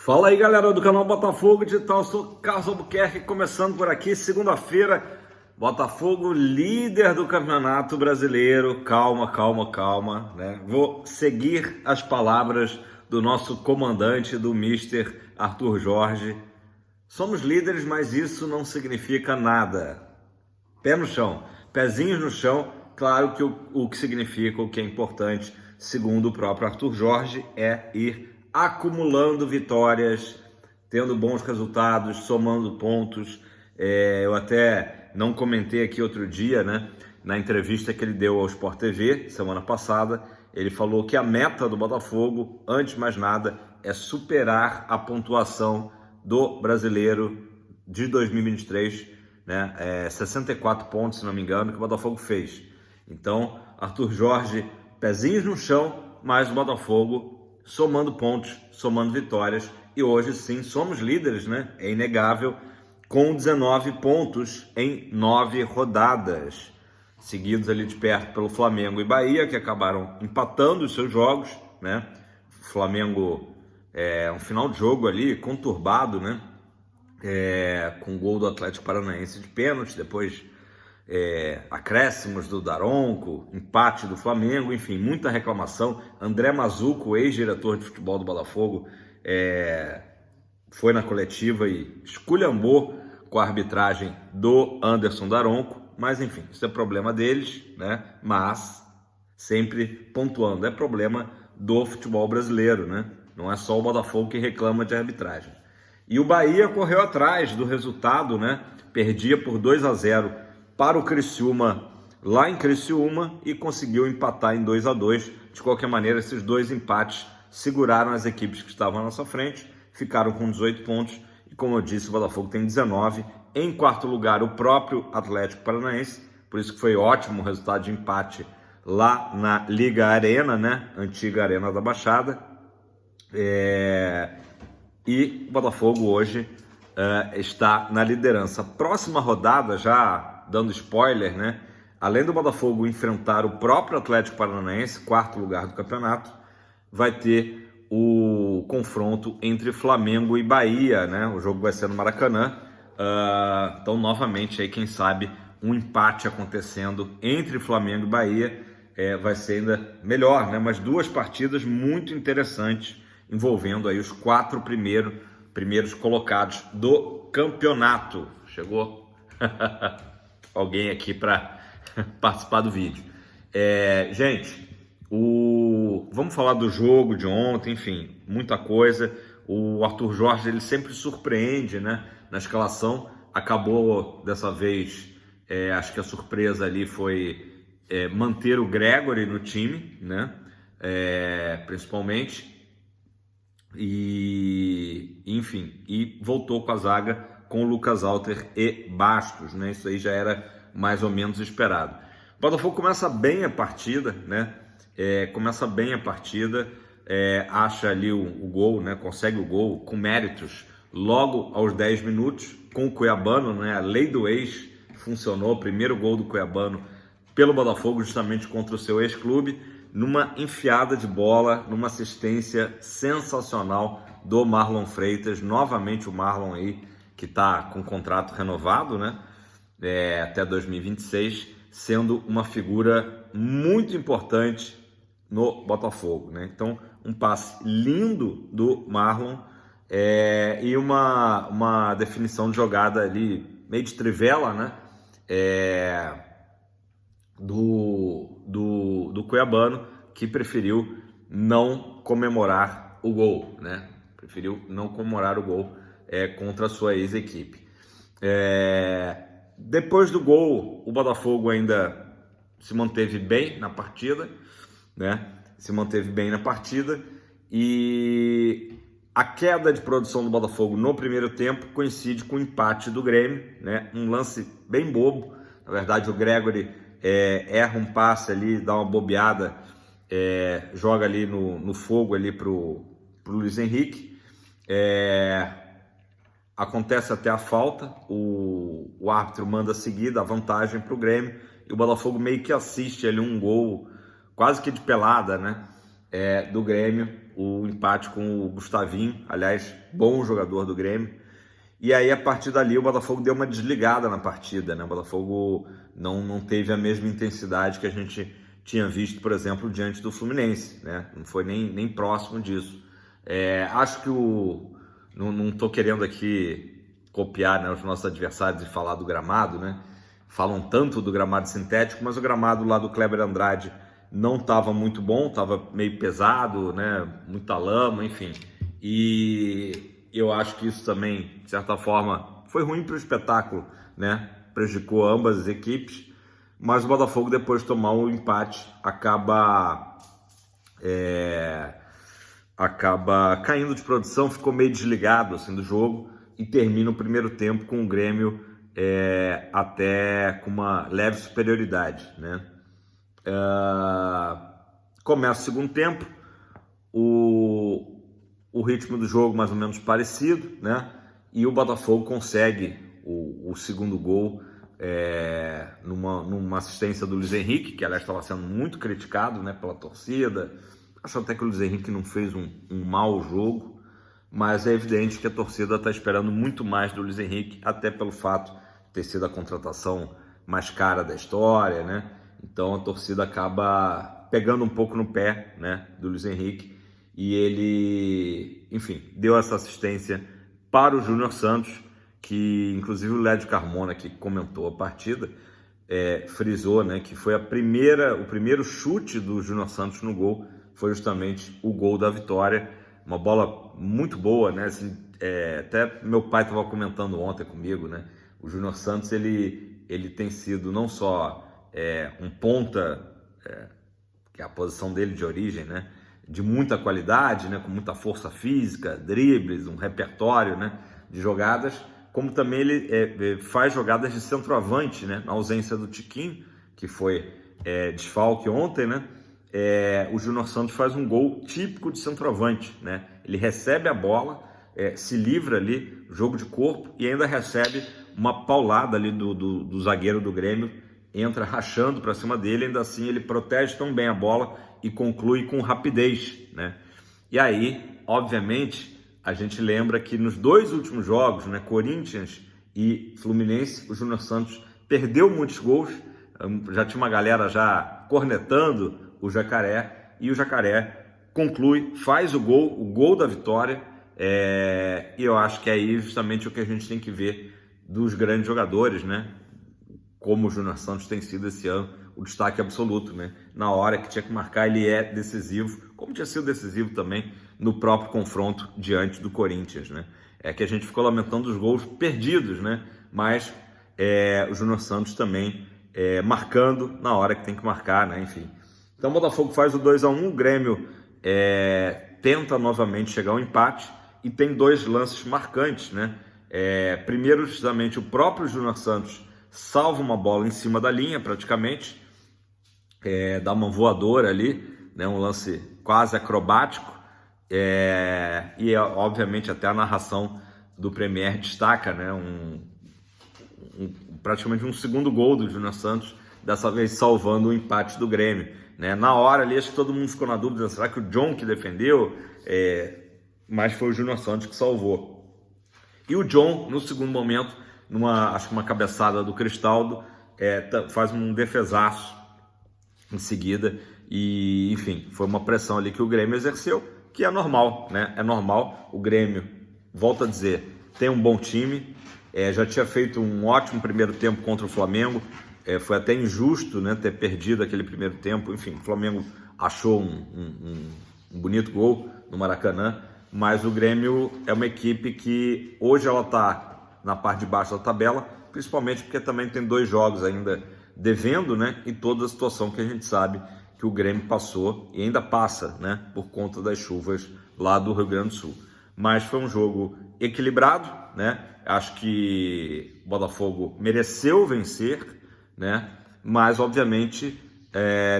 Fala aí, galera do canal Botafogo Digital, eu sou Carlos Albuquerque, começando por aqui, segunda-feira, Botafogo líder do Campeonato Brasileiro. Calma, né? Vou seguir as palavras do nosso comandante, do Mister Arthur Jorge. Somos líderes, mas isso não significa nada. Pé no chão, pezinhos no chão. Claro que o que significa, o que é importante, segundo o próprio Arthur Jorge, é ir acumulando vitórias, tendo bons resultados, somando pontos. Eu até não comentei aqui outro dia, né? Na entrevista que ele deu ao Sport TV, semana passada, ele falou que a meta do Botafogo, antes de mais nada, é superar a pontuação do Brasileiro de 2023, né? 64 pontos, se não me engano, que o Botafogo fez. Então, Arthur Jorge, pezinhos no chão, mas o Botafogo somando pontos, somando vitórias, e hoje sim somos líderes, né? É inegável, com 19 pontos em 9 rodadas, seguidos ali de perto pelo Flamengo e Bahia, que acabaram empatando os seus jogos, né? O Flamengo, um final de jogo ali conturbado, né? Com o gol do Atlético Paranaense de pênalti, depois acréscimos do Daronco, empate do Flamengo, enfim, muita reclamação. André Mazuco, ex-diretor de futebol do Botafogo, foi na coletiva e esculhambou com a arbitragem do Anderson Daronco, mas enfim, isso é problema deles, né? Mas sempre pontuando, é problema do futebol brasileiro, né? Não é só o Botafogo que reclama de arbitragem. E o Bahia correu atrás do resultado, né? Perdia por 2-0 para o Criciúma, lá em Criciúma, e conseguiu empatar em 2-2. De qualquer maneira, esses dois empates seguraram as equipes que estavam à nossa frente, ficaram com 18 pontos, e como eu disse, o Botafogo tem 19. Em quarto lugar, o próprio Atlético Paranaense, por isso que foi ótimo o resultado de empate lá na Liga Arena, né? Antiga Arena da Baixada. E o Botafogo hoje está na liderança. Próxima rodada, já dando spoiler, né? Além do Botafogo enfrentar o próprio Atlético Paranaense, quarto lugar do campeonato, vai ter o confronto entre Flamengo e Bahia, né? O jogo vai ser no Maracanã. Então, novamente, aí, quem sabe, um empate acontecendo entre Flamengo e Bahia vai ser ainda melhor, né? Mas duas partidas muito interessantes, envolvendo aí os 4 primeiros colocados do campeonato. Chegou alguém aqui para participar do vídeo. Gente, vamos falar do jogo de ontem, enfim, muita coisa. O Arthur Jorge, ele sempre surpreende, né, na escalação. Acabou dessa vez, acho que a surpresa ali foi manter o Gregory no time, né, principalmente. E enfim, e voltou com a zaga com o Lucas Alter e Bastos, né? Isso aí já era mais ou menos esperado. O Botafogo começa bem a partida, né? Começa bem a partida, acha ali o gol, né? Consegue o gol com méritos logo aos 10 minutos com o Cuiabano, né? A lei do ex funcionou. Primeiro gol do Cuiabano pelo Botafogo, justamente contra o seu ex-clube, numa enfiada de bola, numa assistência sensacional do Marlon Freitas. Novamente o Marlon aí, que está com contrato renovado, né? Até 2026, sendo uma figura muito importante no Botafogo, né? Então, um passe lindo do Marlon e uma definição de jogada ali, meio de trivela, né? Do Cuiabano, que preferiu não comemorar o gol, né? Preferiu não comemorar o gol contra a sua ex-equipe. Depois do gol, o Botafogo ainda se manteve bem na partida, né? Se manteve bem na partida, e a queda de produção do Botafogo no primeiro tempo coincide com o empate do Grêmio, né? Um lance bem bobo. Na verdade, o Gregory erra um passe ali, dá uma bobeada, joga ali no fogo ali pro Luiz Henrique. Acontece até a falta, o árbitro manda seguir, dá vantagem para o Grêmio, e o Botafogo meio que assiste ali um gol quase que de pelada, né, do Grêmio, o empate com o Gustavinho, aliás, bom jogador do Grêmio. E aí, a partir dali, o Botafogo deu uma desligada na partida, né? O Botafogo não teve a mesma intensidade que a gente tinha visto, por exemplo, diante do Fluminense, né? Não foi nem próximo disso. Acho que não estou querendo aqui copiar, né, os nossos adversários e falar do gramado, né? Falam tanto do gramado sintético, mas o gramado lá do Kleber Andrade não estava muito bom, estava meio pesado, né? Muita lama, enfim. E eu acho que isso também, de certa forma, foi ruim para o espetáculo, né? Prejudicou ambas as equipes, mas o Botafogo, depois de tomar o empate, acaba caindo de produção, ficou meio desligado assim, do jogo e termina o primeiro tempo com o Grêmio até com uma leve superioridade, né? Começa o segundo tempo, o ritmo do jogo mais ou menos parecido, né? E o Botafogo consegue o segundo gol numa assistência do Luiz Henrique, que aliás estava sendo muito criticado, né, pela torcida. Acho até que o Luiz Henrique não fez um mau jogo, mas é evidente que a torcida está esperando muito mais do Luiz Henrique, até pelo fato de ter sido a contratação mais cara da história, né? Então a torcida acaba pegando um pouco no pé, né, do Luiz Henrique, e ele, enfim, deu essa assistência para o Júnior Santos, que inclusive o Lédio Carmona, que comentou a partida, frisou, né, que foi o primeiro chute do Júnior Santos no gol, foi justamente o gol da vitória, uma bola muito boa, né? Assim, até meu pai estava comentando ontem comigo, né? O Júnior Santos ele tem sido não só um ponta, que é a posição dele de origem, né? De muita qualidade, né? Com muita força física, dribles, um repertório, né, de jogadas, como também ele faz jogadas de centroavante, né? Na ausência do Tiquinho, que foi desfalque ontem, né? O Júnior Santos faz um gol típico de centroavante, né? Ele recebe a bola, se livra ali, jogo de corpo, e ainda recebe uma paulada ali do zagueiro do Grêmio, entra rachando para cima dele, ainda assim ele protege tão bem a bola e conclui com rapidez, né? E aí, obviamente, a gente lembra que nos dois últimos jogos, né, Corinthians e Fluminense, o Júnior Santos perdeu muitos gols, já tinha uma galera já cornetando o Jacaré, e o Jacaré conclui, faz o gol da vitória, e eu acho que é aí justamente o que a gente tem que ver dos grandes jogadores, né? Como o Júnior Santos tem sido esse ano o destaque absoluto, né? Na hora que tinha que marcar, ele é decisivo, como tinha sido decisivo também no próprio confronto diante do Corinthians, né? É que a gente ficou lamentando os gols perdidos, né? Mas o Júnior Santos também marcando na hora que tem que marcar, né? Enfim. Então o Botafogo faz o 2-1, o Grêmio tenta novamente chegar ao empate e tem dois lances marcantes, né? Primeiro, justamente, o próprio Júnior Santos salva uma bola em cima da linha, praticamente, dá uma voadora ali, né? Um lance quase acrobático, e obviamente até a narração do Premier destaca, né? Praticamente um segundo gol do Júnior Santos, dessa vez salvando o empate do Grêmio, né? Na hora ali, acho que todo mundo ficou na dúvida, será que o John que defendeu? Mas foi o Júnior Santos que salvou. E o John, no segundo momento, acho que uma cabeçada do Cristaldo, faz um defesaço em seguida, e enfim, foi uma pressão ali que o Grêmio exerceu, que é normal, né? É normal, o Grêmio, volto a dizer, tem um bom time, já tinha feito um ótimo primeiro tempo contra o Flamengo, foi até injusto, né, ter perdido aquele primeiro tempo, enfim, o Flamengo achou um bonito gol no Maracanã, mas o Grêmio é uma equipe que hoje ela está na parte de baixo da tabela, principalmente porque também tem dois jogos ainda devendo, né, e toda a situação que a gente sabe que o Grêmio passou e ainda passa, né, por conta das chuvas lá do Rio Grande do Sul. Mas foi um jogo equilibrado, né? Acho que o Botafogo mereceu vencer, né? Mas obviamente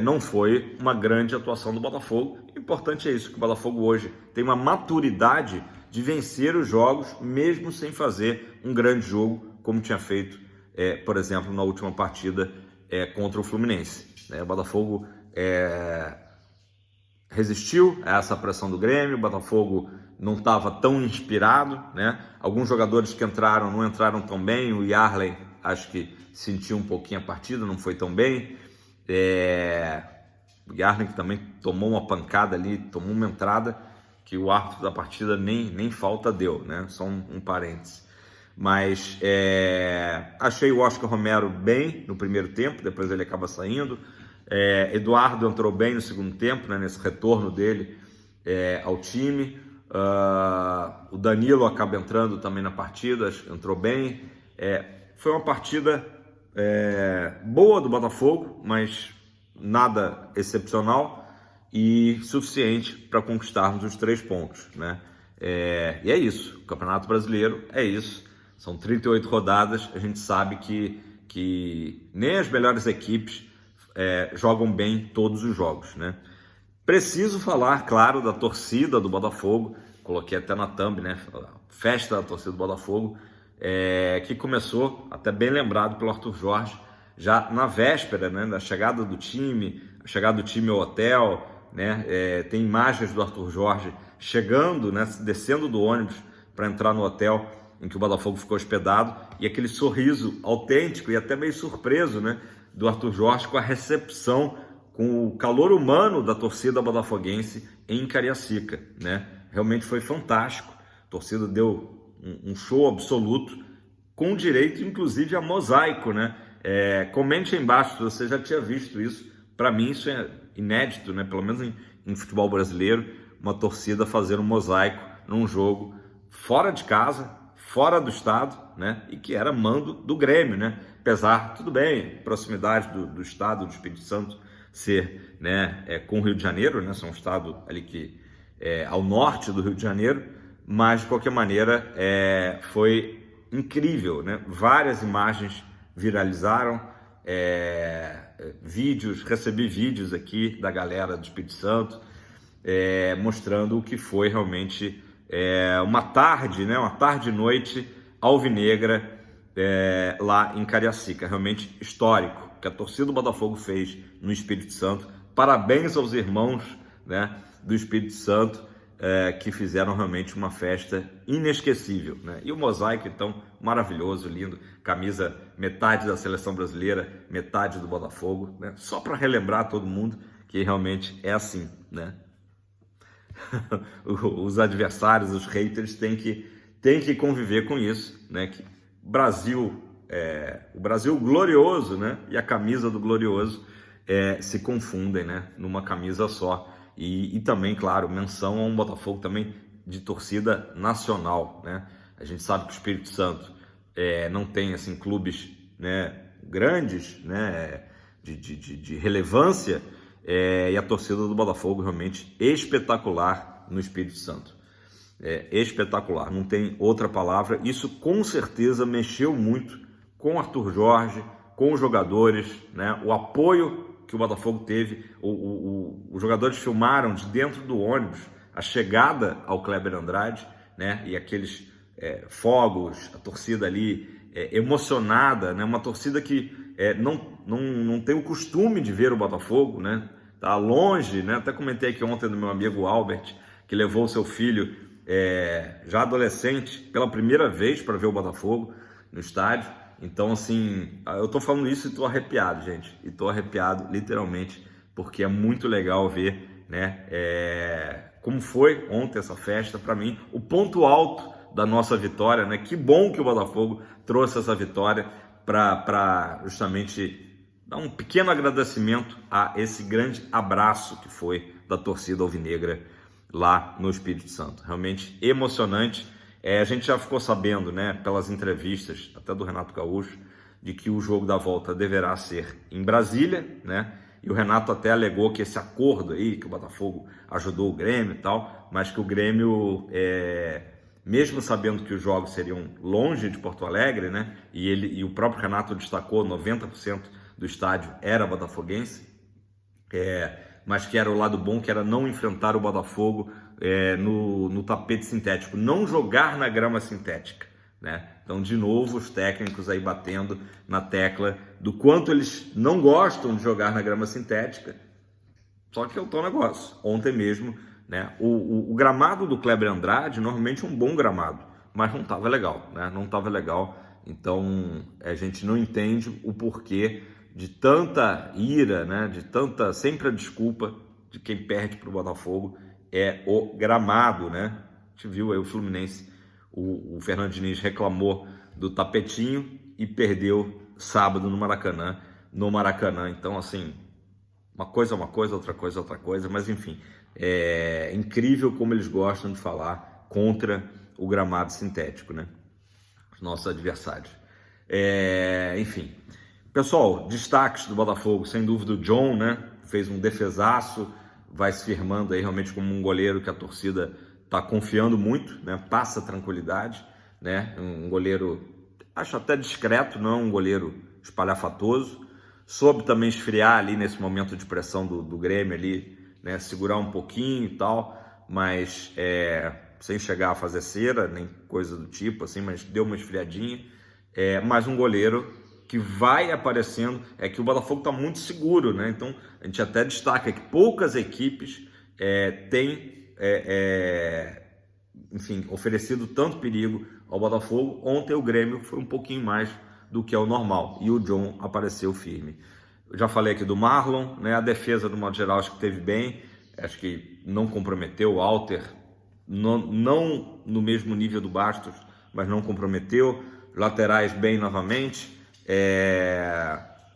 não foi uma grande atuação do Botafogo. O importante é isso, que o Botafogo hoje tem uma maturidade de vencer os jogos, mesmo sem fazer um grande jogo, como tinha feito, por exemplo, na última partida contra o Fluminense, né? O Botafogo resistiu a essa pressão do Grêmio, o Botafogo não estava tão inspirado, né? Alguns jogadores que entraram não entraram tão bem, o Yarley acho que sentiu um pouquinho a partida, não foi tão bem. O Yarley que também tomou uma pancada ali, tomou uma entrada que o árbitro da partida nem falta deu, né? Só um parênteses. Mas achei o Oscar Romero bem no primeiro tempo, depois ele acaba saindo. Eduardo entrou bem no segundo tempo, né, nesse retorno dele ao time. O Danilo acaba entrando também na partida, entrou bem. Foi uma partida boa do Botafogo, mas nada excepcional e suficiente para conquistarmos os 3 pontos, né? E é isso, o Campeonato Brasileiro é isso, são 38 rodadas, a gente sabe que nem as melhores equipes jogam bem todos os jogos, né? Preciso falar, claro, da torcida do Botafogo, coloquei até na thumb, né? Festa da torcida do Botafogo, que começou, até bem lembrado pelo Arthur Jorge, já na véspera, né, da chegada do time, a chegada do time ao hotel, né? Tem imagens do Arthur Jorge chegando, né, descendo do ônibus para entrar no hotel em que o Botafogo ficou hospedado, e aquele sorriso autêntico e até meio surpreso, né, do Arthur Jorge com a recepção, com o calor humano da torcida botafoguense em Cariacica, né? Realmente foi fantástico, a torcida deu um show absoluto, com direito inclusive a mosaico, né? Comente aí embaixo se você já tinha visto isso. Para mim isso é inédito, né? Pelo menos em futebol brasileiro, uma torcida fazer um mosaico num jogo fora de casa, fora do estado, né? E que era mando do Grêmio, né? Apesar, tudo bem, proximidade do estado do Espírito Santo ser, né, com o Rio de Janeiro, né? São um estado ali que ao norte do Rio de Janeiro, mas de qualquer maneira foi incrível, né? Várias imagens viralizaram, recebi vídeos aqui da galera do Espírito Santo, mostrando o que foi realmente uma tarde, né? Uma tarde e noite alvinegra lá em Cariacica, realmente histórico, que a torcida do Botafogo fez no Espírito Santo. Parabéns aos irmãos, né, do Espírito Santo, que fizeram realmente uma festa inesquecível, né? E o mosaico, então, maravilhoso, lindo, camisa metade da seleção brasileira, metade do Botafogo, né? Só para relembrar todo mundo que realmente é assim, né? Os adversários, os haters têm que conviver com isso, né? Que o Brasil glorioso, né? E a camisa do glorioso se confundem, né? Numa camisa só. E também, claro, menção a um Botafogo também de torcida nacional, né? A gente sabe que o Espírito Santo não tem assim clubes, né, grandes, né, de relevância, e a torcida do Botafogo realmente espetacular no Espírito Santo. Espetacular, não tem outra palavra. Isso com certeza mexeu muito com Arthur Jorge, com os jogadores, né? O apoio que o Botafogo teve, os jogadores filmaram de dentro do ônibus a chegada ao Kleber Andrade, né? E aqueles fogos, a torcida ali emocionada, né? Uma torcida que não tem o costume de ver o Botafogo, né? Tá longe, né? Até comentei aqui ontem do meu amigo Albert, que levou o seu filho já adolescente pela primeira vez para ver o Botafogo no estádio. Então, assim, eu tô falando isso e tô arrepiado, gente. E tô arrepiado, literalmente, porque é muito legal ver, né, como foi ontem essa festa. Para mim, o ponto alto da nossa vitória, né? Que bom que o Botafogo trouxe essa vitória para justamente dar um pequeno agradecimento a esse grande abraço que foi da torcida alvinegra lá no Espírito Santo. Realmente emocionante. A gente já ficou sabendo, né, pelas entrevistas, até do Renato Gaúcho, de que o jogo da volta deverá ser em Brasília, né? E o Renato até alegou que esse acordo aí, que o Botafogo ajudou o Grêmio e tal, mas que o Grêmio, mesmo sabendo que os jogos seriam longe de Porto Alegre, né? E o próprio Renato destacou, 90% do estádio era botafoguense, mas que era o lado bom, que era não enfrentar o Botafogo no tapete sintético, não jogar na grama sintética, né? Então, de novo, os técnicos aí batendo na tecla do quanto eles não gostam de jogar na grama sintética, Só que é o tal negócio. Ontem mesmo, né? O gramado do Kleber Andrade normalmente é um bom gramado, mas não estava legal, né? Não estava legal. Então a gente não entende o porquê de tanta ira, né? De tanta sempre a desculpa de quem perde para o Botafogo é o gramado, né? A gente viu aí o Fluminense, o Fernando Diniz reclamou do tapetinho e perdeu sábado no Maracanã. Então, assim, uma coisa é uma coisa, outra coisa é outra coisa, mas enfim, é incrível como eles gostam de falar contra o gramado sintético, né? Os nossos adversários. Enfim, pessoal, destaques do Botafogo, sem dúvida o John, né? Fez um defesaço, vai se firmando aí realmente como um goleiro que a torcida está confiando muito, né? Passa tranquilidade, né? Um goleiro, acho até discreto, não um goleiro espalhafatoso. Soube também esfriar ali nesse momento de pressão do Grêmio ali, né? Segurar um pouquinho e tal, mas sem chegar a fazer cera, nem coisa do tipo, assim, mas deu uma esfriadinha. Mais um goleiro que vai aparecendo, que o Botafogo está muito seguro, né? Então a gente até destaca que poucas equipes têm, enfim, oferecido tanto perigo ao Botafogo. Ontem o Grêmio foi um pouquinho mais do que é o normal e o John apareceu firme. Eu já falei aqui do Marlon, né? A defesa do modo geral acho que teve bem, acho que não comprometeu. O Alter não no mesmo nível do Bastos, mas não comprometeu. Laterais bem novamente.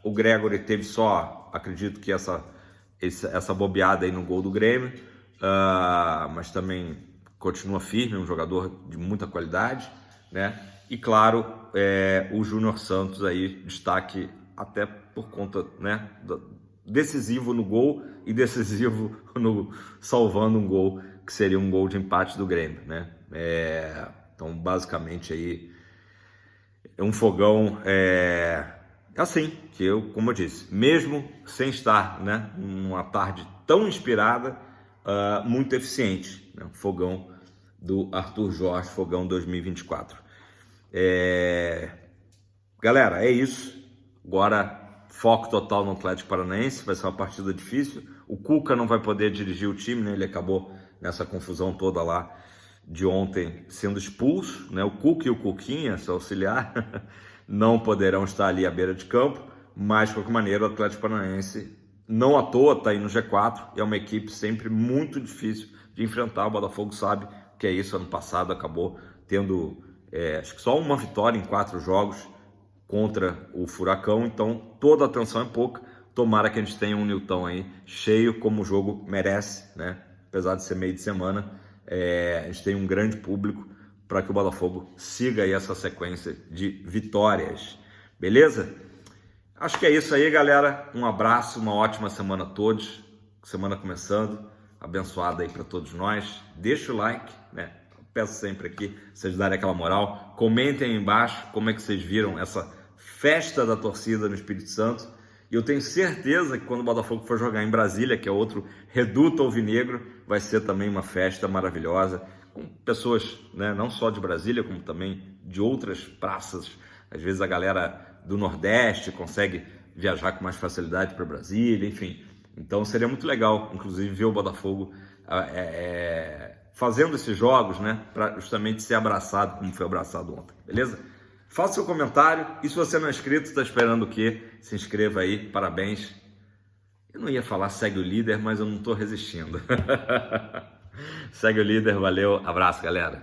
O Gregory teve só, acredito que essa bobeada aí no gol do Grêmio, mas também continua firme, um jogador de muita qualidade, né? E claro, o Júnior Santos aí, destaque até por conta, né, decisivo no gol e decisivo salvando um gol que seria um gol de empate do Grêmio, né? Então basicamente aí é um fogão assim, que eu, como eu disse, mesmo sem estar, né, numa tarde tão inspirada, muito eficiente, né? Fogão do Arthur Jorge, fogão 2024. Galera, é isso. Agora foco total no Atlético Paranaense, vai ser uma partida difícil. O Cuca não vai poder dirigir o time, né? Ele acabou nessa confusão toda lá de ontem sendo expulso, né? O Cuca e o Cuquinha, seu auxiliar, não poderão estar ali à beira de campo, mas de qualquer maneira o Atlético Paranaense não à toa está aí no G4, é uma equipe sempre muito difícil de enfrentar. O Botafogo sabe que é isso. Ano passado acabou tendo acho que só uma vitória em 4 jogos contra o Furacão, então toda a atenção é pouca. Tomara que a gente tenha um Newton aí cheio como o jogo merece, né? Apesar de ser meio de semana, a gente tem um grande público para que o Botafogo siga aí essa sequência de vitórias, beleza? Acho que é isso aí, galera. Um abraço, uma ótima semana a todos. Semana começando, abençoada aí para todos nós. Deixa o like, né? Peço sempre aqui, vocês darem aquela moral. Comentem aí embaixo como é que vocês viram essa festa da torcida no Espírito Santo. E eu tenho certeza que quando o Botafogo for jogar em Brasília, que é outro reduto alvinegro, vai ser também uma festa maravilhosa, com pessoas, né, não só de Brasília, como também de outras praças. Às vezes a galera do Nordeste consegue viajar com mais facilidade para Brasília, enfim. Então seria muito legal, inclusive, ver o Botafogo fazendo esses jogos, né, para justamente ser abraçado como foi abraçado ontem, beleza? Faça seu comentário e se você não é inscrito, está esperando o quê? Se inscreva aí, parabéns. Eu não ia falar segue o líder, mas eu não estou resistindo. Segue o líder, valeu, abraço, galera.